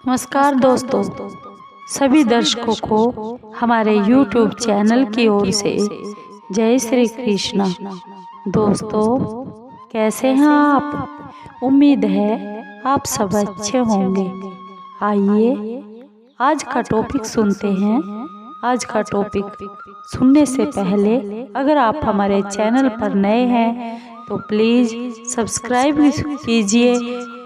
नमस्कार दोस्तों, सभी दर्शकों को हमारे YouTube चैनल की ओर से जय श्री कृष्ण। दोस्तों, कैसे हैं आप? उम्मीद है आप सब अच्छे होंगे। आइए आज का टॉपिक सुनते हैं। आज का टॉपिक सुनने से पहले अगर आप हमारे चैनल पर नए हैं तो प्लीज़ सब्सक्राइब कीजिए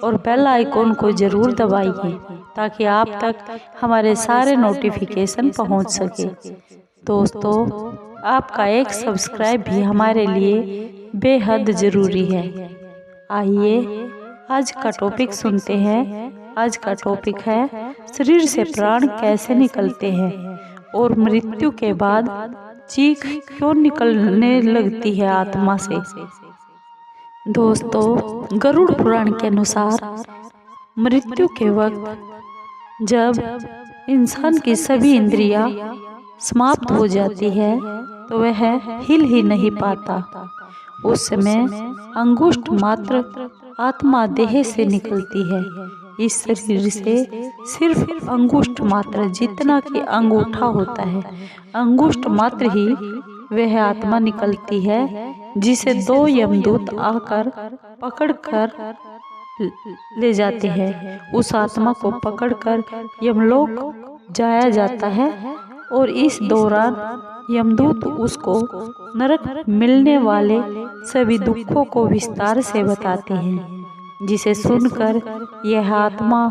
और बेल आइकॉन को ज़रूर दबाइए ताकि आप तक हमारे सारे नोटिफिकेशन पहुंच सके। दोस्तों, आपका एक सब्सक्राइब भी हमारे लिए बेहद ज़रूरी है। आइए आज का टॉपिक सुनते हैं। आज का टॉपिक है शरीर से प्राण कैसे निकलते हैं और मृत्यु के बाद चीख क्यों निकलने लगती है आत्मा से। दोस्तों, गरुड़ पुराण के अनुसार मृत्यु के वक्त जब इंसान की सभी इंद्रियां समाप्त हो जाती है तो वह हिल ही नहीं पाता। उस समय अंगुष्ठ मात्र आत्मा देह से निकलती है। इस शरीर से सिर्फ अंगुष्ठ मात्र, जितना कि अंगूठा होता है, अंगुष्ठ मात्र ही वह आत्मा निकलती है, जिसे दो यमदूत आकर पकड़कर ले जाते हैं। उस आत्मा को पकड़कर यमलोक जाया जाता है और इस दौरान यमदूत उसको नरक मिलने वाले सभी दुखों को विस्तार से बताते हैं, जिसे सुनकर यह आत्मा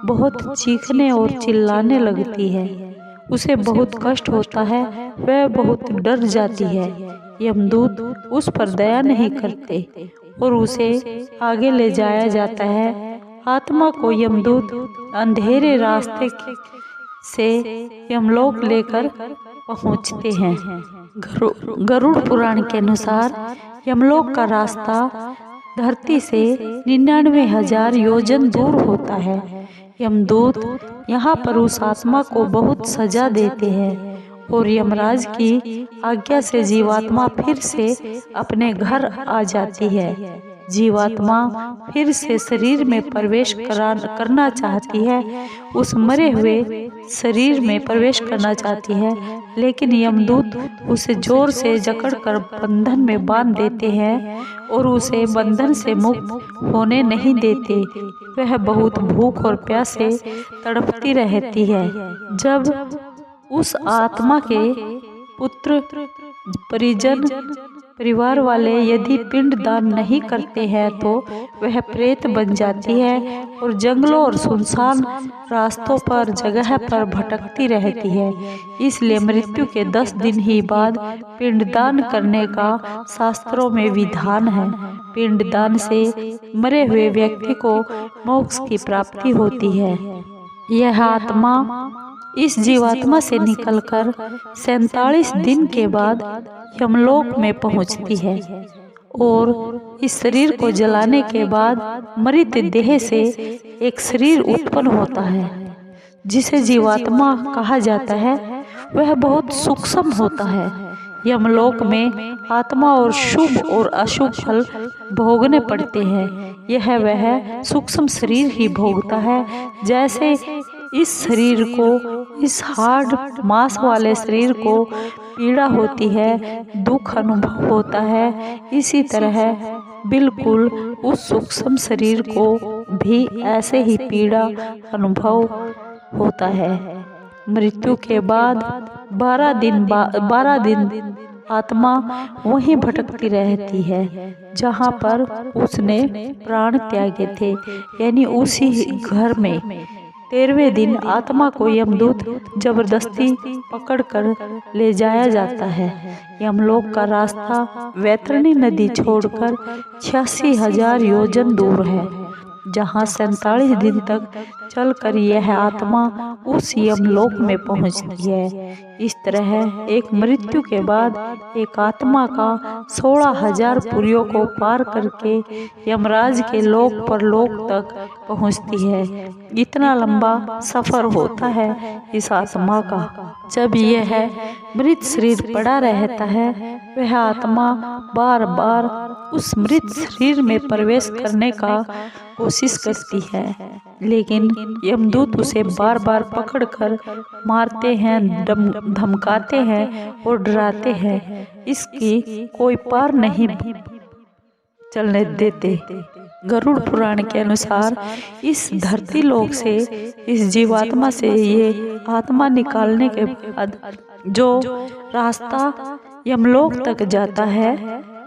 बहुत चीखने और चिल्लाने लगती है। उसे बहुत कष्ट होता है, वह बहुत डर जाती है। यमदूत उस पर दया नहीं करते और उसे आगे ले जाया जाता है। आत्मा को यमदूत अंधेरे रास्ते से यमलोक लेकर पहुंचते हैं। गरुड़ पुराण के अनुसार यमलोक का रास्ता धरती से 99,000 योजन दूर होता है। यमदूत यहाँ पर उस आत्मा को बहुत सजा देते हैं और यमराज की आज्ञा से जीवात्मा फिर से अपने घर आ जाती है। जीवात्मा फिर से शरीर में प्रवेश करना चाहती है, उस मरे हुए शरीर में प्रवेश करना चाहती है, लेकिन यमदूत उसे जोर से जकड़कर बंधन में बांध देते हैं और उसे बंधन से मुक्त होने नहीं देते। वह बहुत भूख और प्यास से तड़पती रहती है। जब उस आत्मा के पुत्र, परिजन, परिवार वाले यदि पिंड दान नहीं करते हैं तो वह प्रेत बन जाती है और जंगलों और सुनसान रास्तों पर जगह पर भटकती रहती है। इसलिए मृत्यु के 10 दिन ही बाद पिंडदान करने का शास्त्रों में विधान है। पिंडदान से मरे हुए व्यक्ति को मोक्ष की प्राप्ति होती है। यह आत्मा इस जीवात्मा से निकलकर 47 दिन के बाद यमलोक में पहुंचती है और इस शरीर को जलाने के बाद मृत देह से एक शरीर उत्पन्न होता है, जिसे जीवात्मा कहा जाता है। वह बहुत सूक्ष्म होता है। यमलोक में आत्मा और शुभ और अशुभ फल भोगने पड़ते हैं। यह वह सूक्ष्म शरीर ही भोगता है। जैसे इस शरीर को, इस हार्ड मांस वाले शरीर को पीड़ा होती है, दुख अनुभव होता है, इसी तरह बिल्कुल उस सूक्ष्म शरीर को भी ऐसे ही पीड़ा अनुभव होता है। मृत्यु के बाद 12 दिन आत्मा वहीं भटकती रहती है जहाँ पर उसने प्राण त्यागे थे, यानी उसी घर में। 13वें दिन आत्मा को यमदूत जबरदस्ती पकड़कर ले जाया जाता है। यमलोक का रास्ता वैतरणी नदी छोड़कर 86,000 योजन दूर है, जहाँ 47 दिन तक चलकर यह आत्मा उस यमलोक में पहुँचती है। इस तरह एक मृत्यु के बाद एक आत्मा का 16,000 पुरियों को पार करके यमराज के लोक परलोक तक पहुँचती है। इतना लंबा सफर होता है इस आत्मा का। जब यह मृत शरीर पड़ा रहता है वह आत्मा बार बार उस मृत शरीर में प्रवेश करने का कोशिश करती है, लेकिन यमदूत उसे बार बार पकड़कर मारते हैं, धमकाते हैं और डराते हैं। इसकी कोई पार नहीं चलने देते। गरुड़ पुराण के अनुसार इस धरती लोक से, इस जीवात्मा से ये आत्मा निकालने के बाद जो रास्ता यमलोक तक जाता है,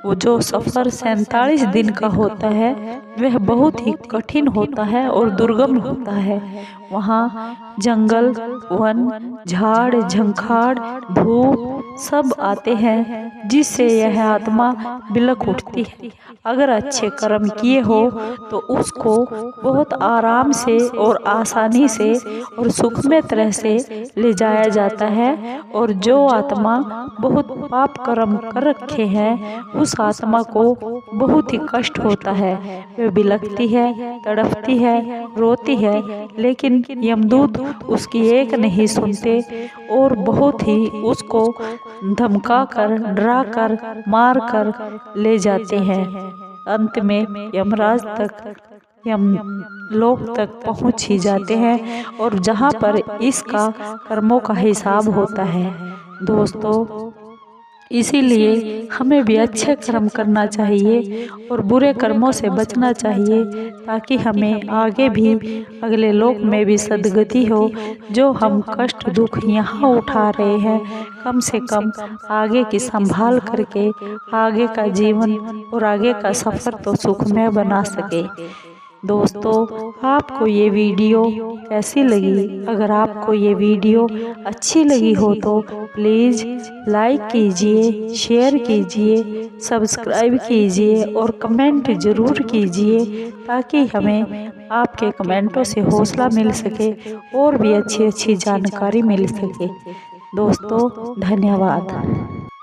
वो जो सफर 47 दिन का होता है, वह बहुत ही कठिन होता है और दुर्गम होता है। वहाँ जंगल, वन, झाड़ झंखाड़, धूप सब आते हैं, जिससे यह आत्मा बिलख उठती है। अगर अच्छे कर्म किए हो तो उसको बहुत आराम से और आसानी से और सुखमय तरह से ले जाया जाता है, और जो आत्मा बहुत पाप कर्म कर रखे हैं, उस आत्मा को बहुत ही कष्ट होता है। वह बिलखती है, तड़पती है, रोती है, लेकिन यमदूत उसकी एक नहीं सुनते और बहुत ही उसको धमका कर, डरा कर, मार कर ले जाते हैं। अंत में यमराज तक, यमलोक तक पहुंच ही जाते हैं, और जहां पर इसका कर्मों का हिसाब होता है। दोस्तों, इसीलिए हमें भी अच्छे कर्म करना चाहिए और बुरे कर्मों से बचना चाहिए, ताकि हमें आगे भी अगले लोक में भी सद्गति हो। जो हम कष्ट दुख यहाँ उठा रहे हैं, कम से कम आगे की संभाल करके आगे का जीवन और आगे का सफ़र तो सुखमय बना सके। दोस्तों, आपको ये वीडियो कैसी लगी? अगर आपको ये वीडियो अच्छी लगी हो तो प्लीज़ लाइक कीजिए, शेयर कीजिए, सब्सक्राइब कीजिए और कमेंट ज़रूर कीजिए, ताकि हमें आपके कमेंटों से हौसला मिल सके और भी अच्छी अच्छी जानकारी मिल सके। दोस्तों, धन्यवाद।